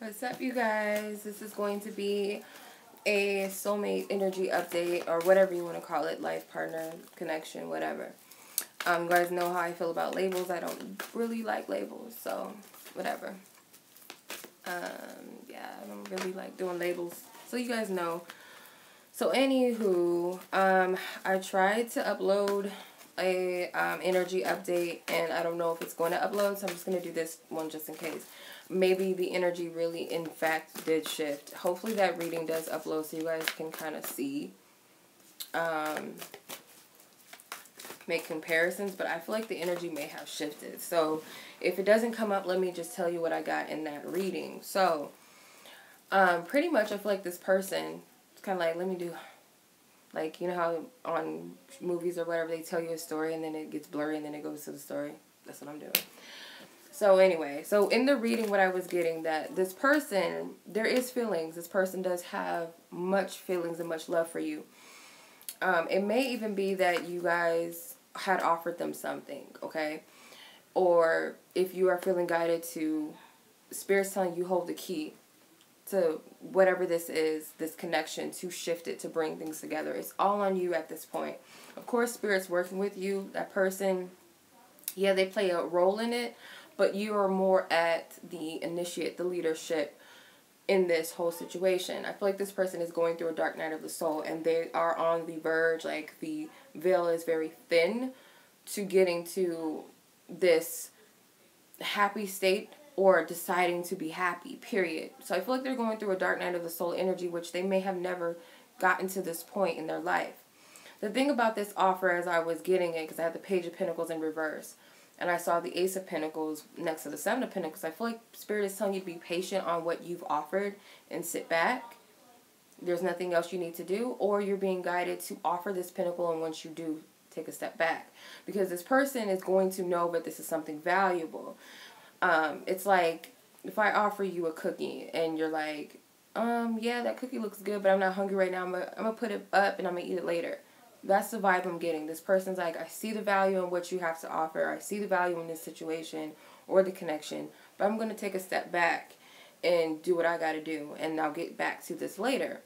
What's up, you guys? This is going to be a soulmate energy update, or whatever you want to call it, life partner, connection, whatever. You guys know how I feel about labels. I don't really like labels, so whatever. Yeah, I don't really like doing labels, so you guys know. So anywho, I tried to upload a energy update, and I don't know if it's going to upload, so I'm just going to do this one just in case. Maybe the energy really, in fact, did shift. Hopefully that reading does upload so you guys can kind of see, make comparisons, but I feel like the energy may have shifted. So if it doesn't come up, let me just tell you what I got in that reading. So pretty much I feel like this person, it's kind of like, let me do, like, you know how on movies or whatever they tell you a story and then it gets blurry and then it goes to the story? That's what I'm doing. So anyway, so in the reading what I was getting, that this person, there is feelings. This person does have much feelings and much love for you. It may even be that you guys had offered them something, okay? Or if you are feeling guided to, Spirit's telling you hold the key to whatever this is, this connection, to shift it, to bring things together. It's all on you at this point. Of course, Spirit's working with you. That person, yeah, they play a role in it, but you are more at the initiate, the leadership in this whole situation. I feel like this person is going through a dark night of the soul, and they are on the verge, like the veil is very thin to getting to this happy state or deciding to be happy, period. So I feel like they're going through a dark night of the soul energy, which they may have never gotten to this point in their life. The thing about this offer, as I was getting it, because I had the Page of Pentacles in reverse, and I saw the Ace of Pentacles next to the Seven of Pentacles, I feel like Spirit is telling you to be patient on what you've offered and sit back. There's nothing else you need to do, or you're being guided to offer this Pentacle, and once you do, take a step back. Because this person is going to know that this is something valuable. It's like, if I offer you a cookie, and you're like, yeah, that cookie looks good, but I'm not hungry right now, I'm gonna put it up, and I'm gonna eat it later. That's the vibe I'm getting. This person's like, I see the value in what you have to offer. I see the value in this situation or the connection. But I'm going to take a step back and do what I got to do. And I'll get back to this later.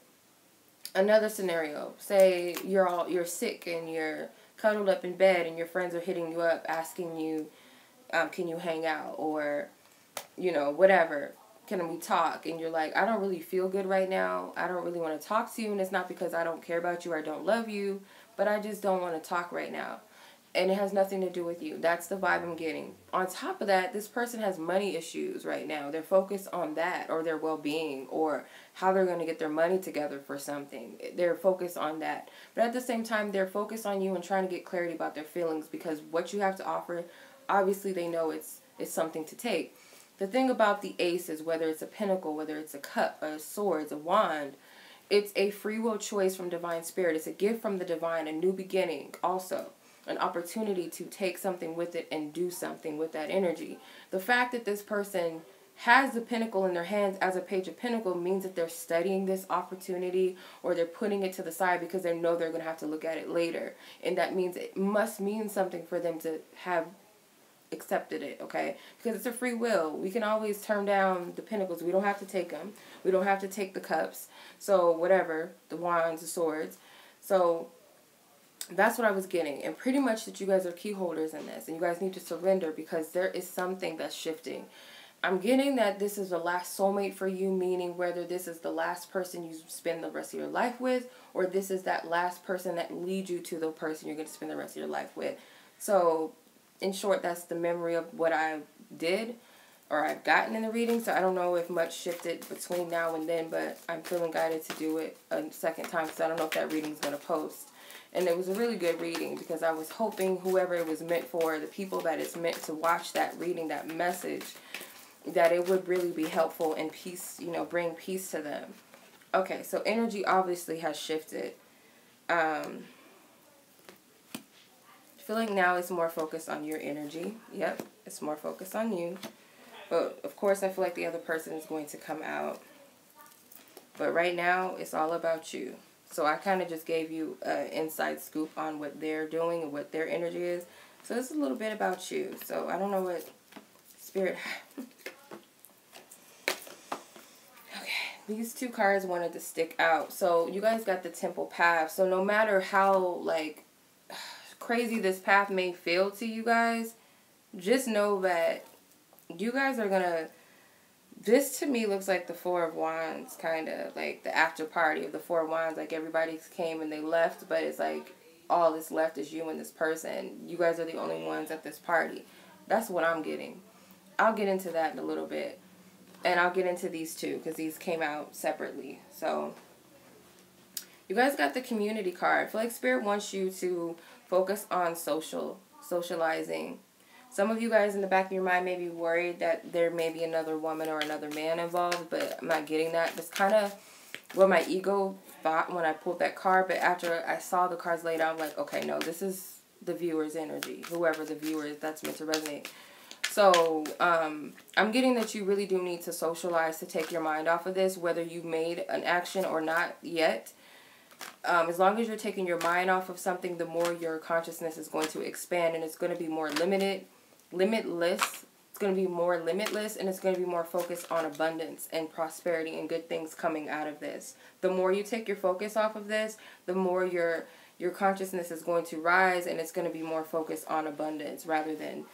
Another scenario. Say you're sick and you're cuddled up in bed and your friends are hitting you up asking you, can you hang out? Or, you know, whatever. Can we talk? And you're like, I don't really feel good right now. I don't really want to talk to you. And it's not because I don't care about you or I don't love you, but I just don't want to talk right now. And it has nothing to do with you. That's the vibe I'm getting. On top of that, this person has money issues right now. They're focused on that, or their well-being, or how they're going to get their money together for something. They're focused on that. But at the same time, they're focused on you and trying to get clarity about their feelings, because what you have to offer, obviously they know it's something to take. The thing about the Ace is, whether it's a pentacle, whether it's a cup, a sword, a wand, it's a free will choice from Divine Spirit. It's a gift from the Divine, a new beginning also. An opportunity to take something with it and do something with that energy. The fact that this person has the pentacle in their hands as a Page of Pentacles means that they're studying this opportunity, or they're putting it to the side because they know they're going to have to look at it later. And that means it must mean something for them to have accepted it, okay? Because it's a free will. We can always turn down the pentacles. We don't have to take them. We don't have to take the cups. So whatever, the wands, the swords. So that's what I was getting. And pretty much that you guys are key holders in this. And you guys need to surrender, because there is something that's shifting. I'm getting that this is the last soulmate for you, meaning whether this is the last person you spend the rest of your life with, or this is that last person that leads you to the person you're going to spend the rest of your life with. So in short, that's the memory of what I did, or I've gotten in the reading. So I don't know if much shifted between now and then, but I'm feeling guided to do it a second time, because I don't know if that reading is going to post. And it was a really good reading, because I was hoping whoever it was meant for, the people that it's meant to watch that reading, that message, that it would really be helpful and peace, you know, bring peace to them. Okay, so energy obviously has shifted. Feeling now is more focused on your energy. Yep, it's more focused on you. But, of course, I feel like the other person is going to come out. But right now, it's all about you. So I kind of just gave you an inside scoop on what they're doing and what their energy is. So it's a little bit about you. So I don't know what Spirit... these two cards wanted to stick out. So you guys got the Temple path. So no matter how, like, crazy this path may feel to you guys, just know that you guys are gonna, this to me looks like the Four of Wands, kind of like the after party of the Four of Wands. Like, everybody came and they left, but it's like all that's left is you and this person. You guys are the only ones at this party. That's what I'm getting. I'll get into that in a little bit. And I'll get into these two because these came out separately. So you guys got the community card. I feel like Spirit wants you to focus on socializing. Some of you guys in the back of your mind may be worried that there may be another woman or another man involved, but I'm not getting that. That's kind of what my ego thought when I pulled that card, but after I saw the cards laid out, I'm like, okay, no, this is the viewer's energy. Whoever the viewer is, that's meant to resonate. So, I'm getting that you really do need to socialize to take your mind off of this, whether you made an action or not yet. As long as you're taking your mind off of something, the more your consciousness is going to expand, and it's going to be more limitless. It's going to be more limitless, and it's going to be more focused on abundance and prosperity and good things coming out of this. The more you take your focus off of this, the more your consciousness is going to rise, and it's going to be more focused on abundance rather than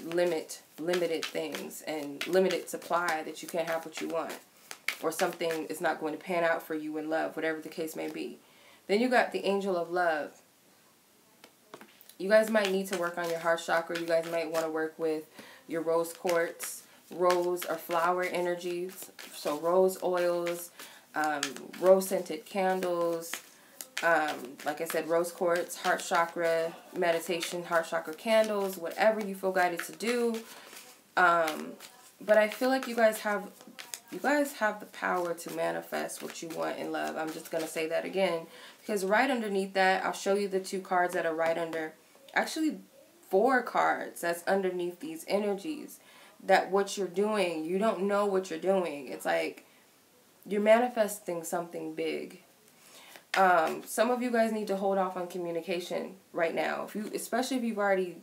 limited things and limited supply that you can't have what you want, or something is not going to pan out for you in love, whatever the case may be. Then you got the Angel of Love. You guys might need to work on your heart chakra. You guys might want to work with your rose quartz, rose or flower energies. So rose oils, rose scented candles, like I said, rose quartz, heart chakra, meditation, heart chakra candles, whatever you feel guided to do. But I feel like you guys have the power to manifest what you want in love. I'm just going to say that again, because right underneath that, I'll show you the two cards that are right under, actually 4 cards that's underneath these energies, that what you're doing, you don't know what you're doing. It's like you're manifesting something big. Some of you guys need to hold off on communication right now. Especially if you've already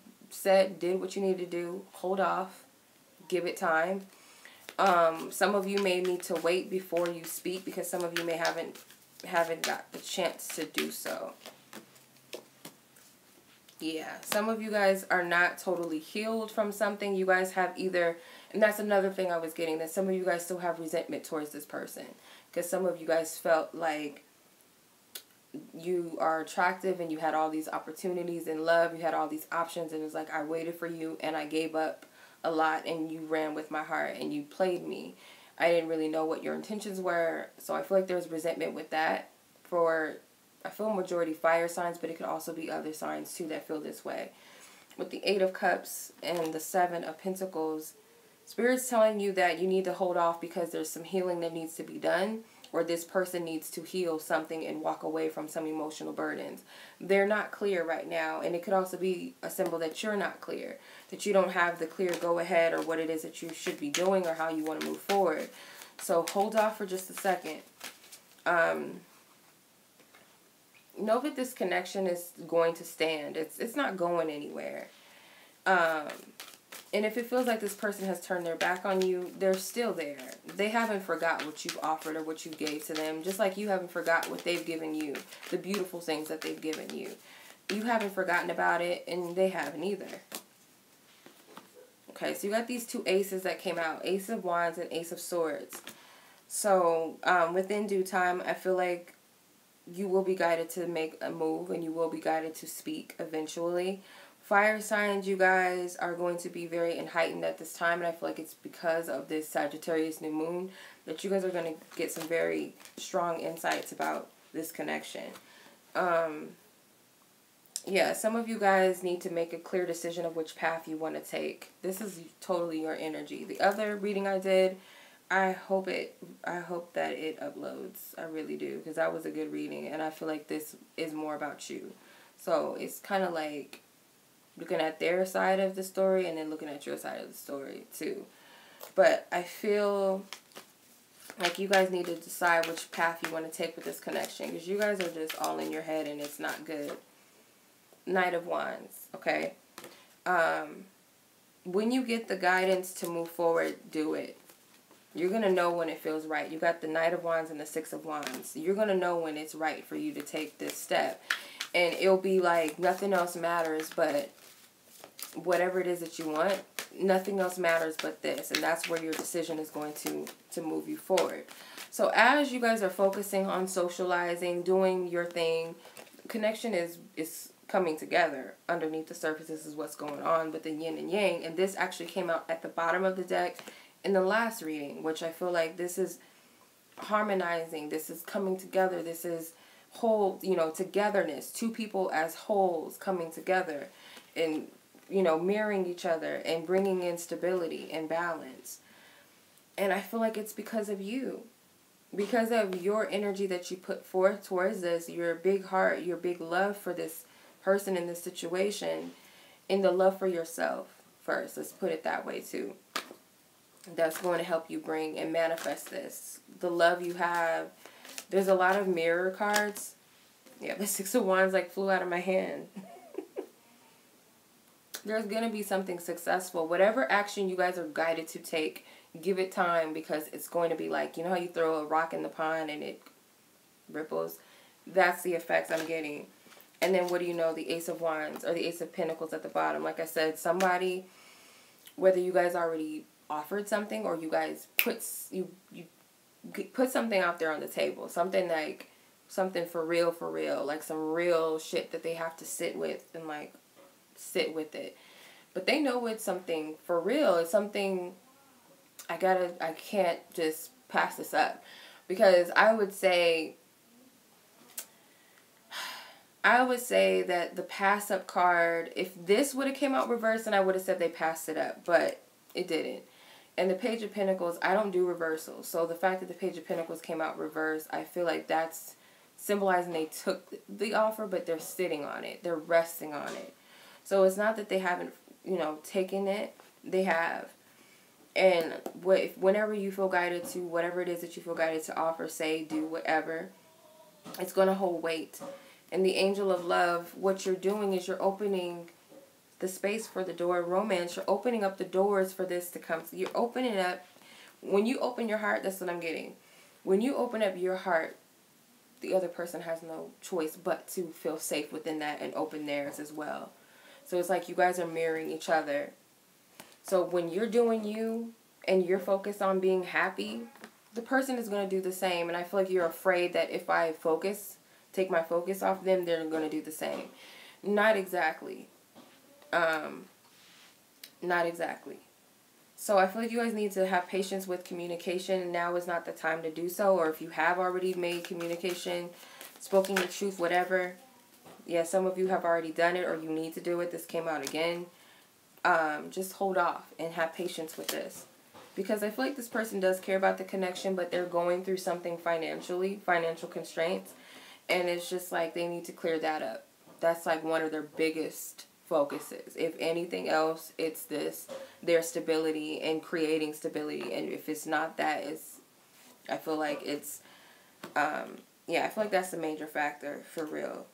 did what you need to do, hold off, give it time. Some of you may need to wait before you speak, because some of you may haven't got the chance to do so. Yeah, some of you guys are not totally healed from something. You guys have either, and that's another thing I was getting, that some of you guys still have resentment towards this person, because some of you guys felt like you are attractive and you had all these opportunities in love, you had all these options, and it's like, I waited for you and I gave up a lot and you ran with my heart and you played me. I didn't really know what your intentions were, so I feel like there's resentment with that for, I feel majority fire signs, but it could also be other signs too that feel this way. With the 8 of Cups and the 7 of Pentacles, Spirit's telling you that you need to hold off because there's some healing that needs to be done, or this person needs to heal something and walk away from some emotional burdens. They're not clear right now, and it could also be a symbol that you're not clear, that you don't have the clear go-ahead or what it is that you should be doing or how you want to move forward. So hold off for just a second. Know that this connection is going to stand. It's not going anywhere. And if it feels like this person has turned their back on you, they're still there. They haven't forgot what you've offered or what you gave to them, just like you haven't forgot what they've given you, the beautiful things that they've given you. You haven't forgotten about it, and they haven't either. Okay, so you got these 2 aces that came out, Ace of Wands and Ace of Swords. So, within due time, I feel like you will be guided to make a move, and you will be guided to speak eventually. Fire signs, you guys are going to be very heightened at this time, and I feel like it's because of this Sagittarius new moon that you guys are going to get some very strong insights about this connection. Yeah, some of you guys need to make a clear decision of which path you want to take. This is totally your energy. The other reading I did, I hope that it uploads. I really do, because that was a good reading, and I feel like this is more about you. So it's kind of like looking at their side of the story and then looking at your side of the story too. But I feel like you guys need to decide which path you want to take with this connection, because you guys are just all in your head and it's not good. Knight of Wands, okay? When you get the guidance to move forward, do it. You're going to know when it feels right. You got the Knight of Wands and the Six of Wands. You're going to know when it's right for you to take this step. And it'll be like nothing else matters but whatever it is that you want. Nothing else matters but this. And that's where your decision is going to move you forward. So as you guys are focusing on socializing, doing your thing, connection is coming together. Underneath the surface, this is what's going on with the yin and yang. And this actually came out at the bottom of the deck in the last reading, which I feel like this is harmonizing. This is coming together. This is whole, you know, togetherness. Two people as wholes coming together and, you know, mirroring each other and bringing in stability and balance. And I feel like it's because of you. Because of your energy that you put forth towards this, your big heart, your big love for this person in this situation, and the love for yourself first. Let's put it that way too. That's going to help you bring and manifest this. The love you have. There's a lot of mirror cards. Yeah, the Six of Wands like flew out of my hand. There's going to be something successful. Whatever action you guys are guided to take, give it time, because it's going to be like, you know how you throw a rock in the pond and it ripples? That's the effects I'm getting. And then what do you know? The Ace of Wands or the Ace of Pentacles at the bottom. Like I said, somebody, whether you guys already offered something or you guys put something out there on the table. Something like, something for real, like some real shit that they have to sit with and like sit with it. But they know it's something for real. It's something I can't just pass this up. Because I would say that the pass up card, if this would have came out reversed, then I would have said they passed it up, but it didn't. And the Page of Pentacles, I don't do reversals. So the fact that the Page of Pentacles came out reversed, I feel like that's symbolizing they took the offer, but they're sitting on it. They're resting on it. So it's not that they haven't, you know, taken it. They have. And whenever you feel guided to, whatever it is that you feel guided to offer, say, do, whatever, it's going to hold weight. And the Angel of Love, what you're doing is you're opening the space for the door of romance. You're opening up the doors for this to come. You're opening up. When you open your heart, that's what I'm getting. When you open up your heart, the other person has no choice but to feel safe within that and open theirs as well. So it's like you guys are mirroring each other. So when you're doing you and you're focused on being happy, the person is going to do the same. And I feel like you're afraid that if I take my focus off them, they're going to do the same. Not exactly. Not exactly. So I feel like you guys need to have patience with communication. Now is not the time to do so. Or if you have already made communication, spoken the truth, whatever. Yeah, some of you have already done it or you need to do it. This came out again. Just hold off and have patience with this. Because I feel like this person does care about the connection, but they're going through something financially, financial constraints. And it's just like they need to clear that up. That's like one of their biggest focuses. If anything else, it's this, their stability and creating stability. And if it's not that, I feel like it's, yeah, I feel like that's the major factor for real.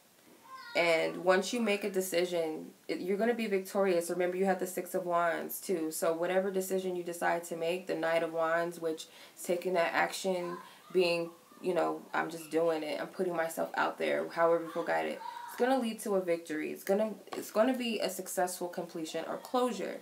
And once you make a decision, you're going to be victorious. Remember, you have the Six of Wands, too. So whatever decision you decide to make, the Knight of Wands, which is taking that action, being, you know, I'm just doing it. I'm putting myself out there, however you feel guided. It's going to lead to a victory. It's going to be a successful completion or closure.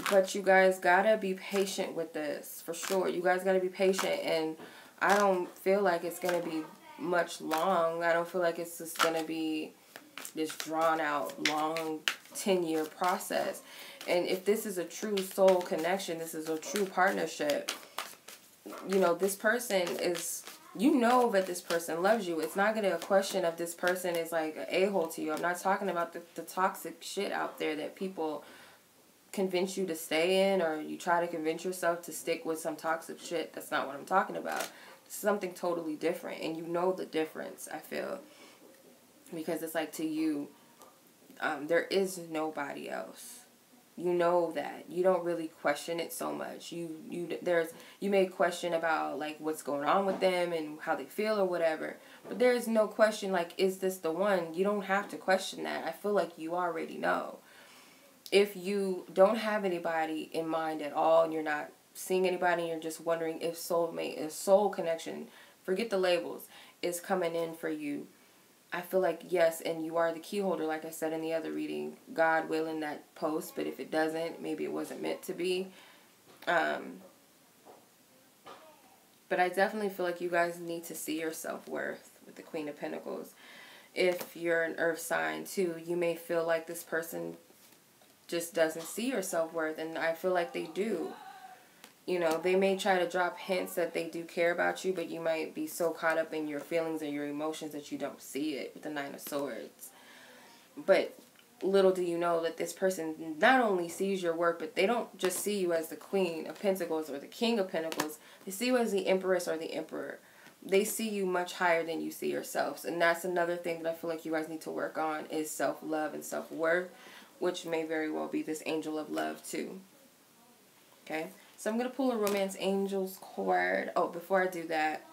But you guys got to be patient with this, for sure. You guys got to be patient. And I don't feel like it's going to be much long. I don't feel like it's just going to be this drawn out long 10-year process. And if this is a true soul connection, this is a true partnership, you know, this person is, you know that this person loves you. It's not going to be a question of this person is like an a-hole to you. I'm not talking about the toxic shit out there that people convince you to stay in, or you try to convince yourself to stick with some toxic shit. That's not what I'm talking about. Something totally different, and you know the difference, I feel, because it's like, to you, there is nobody else. You know that. You don't really question it so much. You may question about like what's going on with them and how they feel or whatever, but there is no question like, is this the one? You don't have to question that. I feel like you already know. If you don't have anybody in mind at all and you're not seeing anybody and you're just wondering if soulmate, if soul connection, forget the labels, is coming in for you, I feel like yes, and you are the key holder, like I said in the other reading, God willing that post, but if it doesn't, maybe it wasn't meant to be. But I definitely feel like you guys need to see your self-worth with the Queen of Pentacles. If you're an earth sign too, you may feel like this person just doesn't see your self-worth, and I feel like they do. You know, they may try to drop hints that they do care about you, but you might be so caught up in your feelings and your emotions that you don't see it with the Nine of Swords. But little do you know that this person not only sees your work, but they don't just see you as the Queen of Pentacles or the King of Pentacles. They see you as the Empress or the Emperor. They see you much higher than you see yourselves. And that's another thing that I feel like you guys need to work on is self-love and self-worth, which may very well be this Angel of Love too. Okay? So I'm going to pull a Romance Angels card. Oh, before I do that,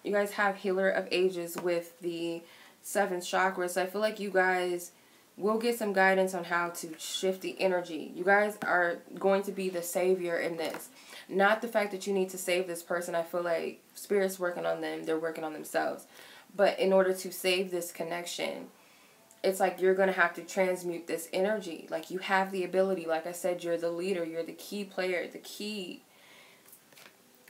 you guys have Healer of Ages with the 7th chakra. So I feel like you guys will get some guidance on how to shift the energy. You guys are going to be the savior in this. Not the fact that you need to save this person. I feel like Spirit's working on them. They're working on themselves. But in order to save this connection, it's like you're going to have to transmute this energy. Like you have the ability. Like I said, you're the leader. You're the key player. The key.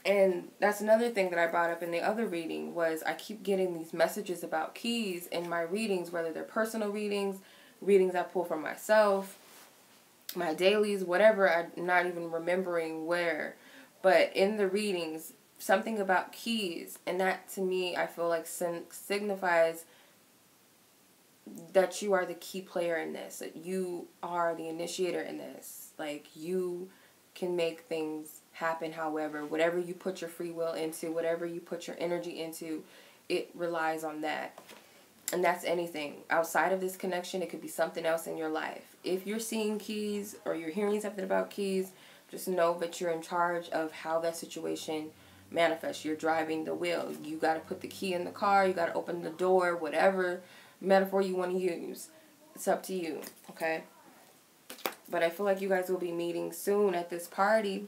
And that's another thing that I brought up in the other reading was I keep getting these messages about keys in my readings, whether they're personal readings, readings I pull from myself, my dailies, whatever. I'm not even remembering where. But in the readings, something about keys. And that to me, I feel like signifies that you are the key player in this. That you are the initiator in this. Like you can make things happen however. Whatever you put your free will into, whatever you put your energy into, it relies on that. And that's anything. Outside of this connection, it could be something else in your life. If you're seeing keys or you're hearing something about keys, just know that you're in charge of how that situation manifests. You're driving the wheel. You got to put the key in the car. You got to open the door, whatever metaphor you want to use. It's up to you, okay? But I feel like you guys will be meeting soon at this party.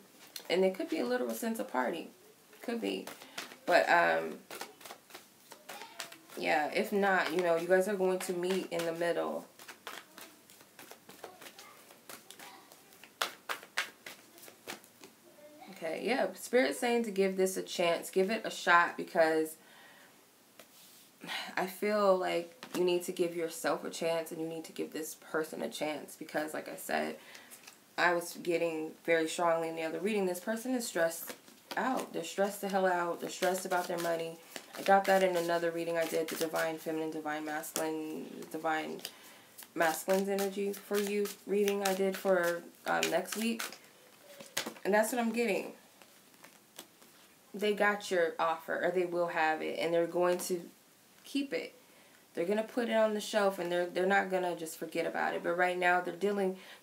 And it could be a literal sense of party. Could be. But, yeah, if not, you know, you guys are going to meet in the middle. Okay, yeah, Spirit's saying to give this a chance. Give it a shot because I feel like you need to give yourself a chance and you need to give this person a chance because, like I said, I was getting very strongly in the other reading, this person is stressed out. They're stressed the hell out. They're stressed about their money. I got that in another reading I did, the Divine Feminine, Divine Masculine's Energy for You reading I did for next week. And that's what I'm getting. They got your offer, or they will have it, and they're going to keep it. They're going to put it on the shelf, and they're not going to just forget about it. But right now,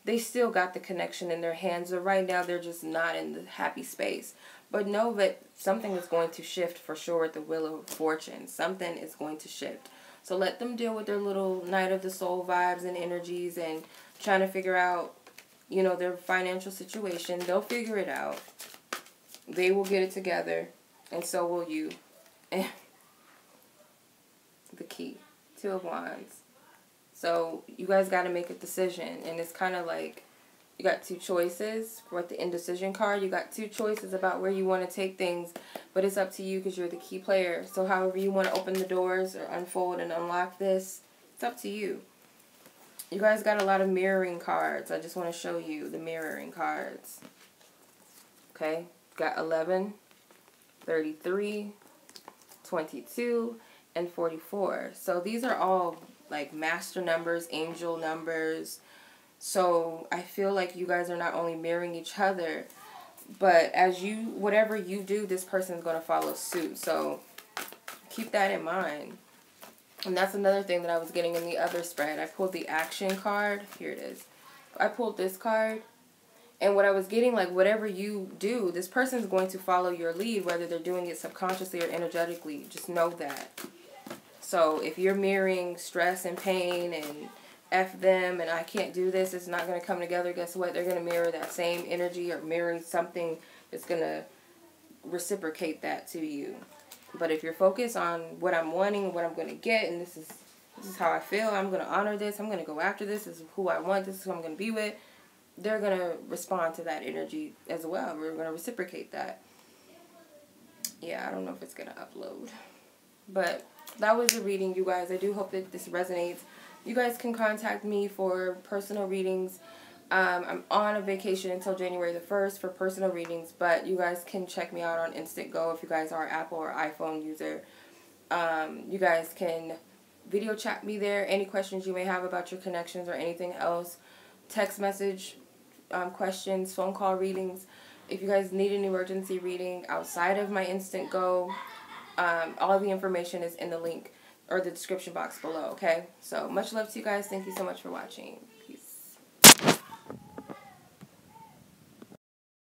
they still got the connection in their hands. But right now, they're just not in the happy space. But know that something is going to shift for sure with the Wheel of Fortune. Something is going to shift. So let them deal with their little Night of the Soul vibes and energies and trying to figure out, you know, their financial situation. They'll figure it out. They will get it together. And so will you. The key. 2 of Wands. So you guys got to make a decision. And it's kind of like you got 2 choices. With the indecision card, you got 2 choices about where you want to take things. But it's up to you because you're the key player. So however you want to open the doors or unfold and unlock this, it's up to you. You guys got a lot of mirroring cards. I just want to show you the mirroring cards. Okay. Got 11, 33, 22, and 44. So these are all like master numbers, angel numbers. So I feel like you guys are not only mirroring each other, but as you, whatever you do, this person is going to follow suit. So keep that in mind. And that's another thing that I was getting in the other spread. I pulled the action card. Here it is. I pulled this card. And what I was getting, like, whatever you do, this person is going to follow your lead, whether they're doing it subconsciously or energetically. Just know that. So if you're mirroring stress and pain and F them and I can't do this, it's not going to come together, guess what? They're going to mirror that same energy or mirroring something it's going to reciprocate that to you. But if you're focused on what I'm wanting, what I'm going to get, and this is how I feel, I'm going to honor this, I'm going to go after this, this is who I want, this is who I'm going to be with, they're going to respond to that energy as well. We're going to reciprocate that. Yeah, I don't know if it's going to upload. But that was the reading, you guys. I do hope that this resonates. You guys can contact me for personal readings. I'm on a vacation until January the 1st for personal readings, but you guys can check me out on Instantgo if you guys are Apple or iPhone user. You guys can video chat me there. Any questions you may have about your connections or anything else. Text message questions, phone call readings. If you guys need an emergency reading outside of my Instantgo, all the information is in the link or the description box below, okay? So much love to you guys. Thank you so much for watching.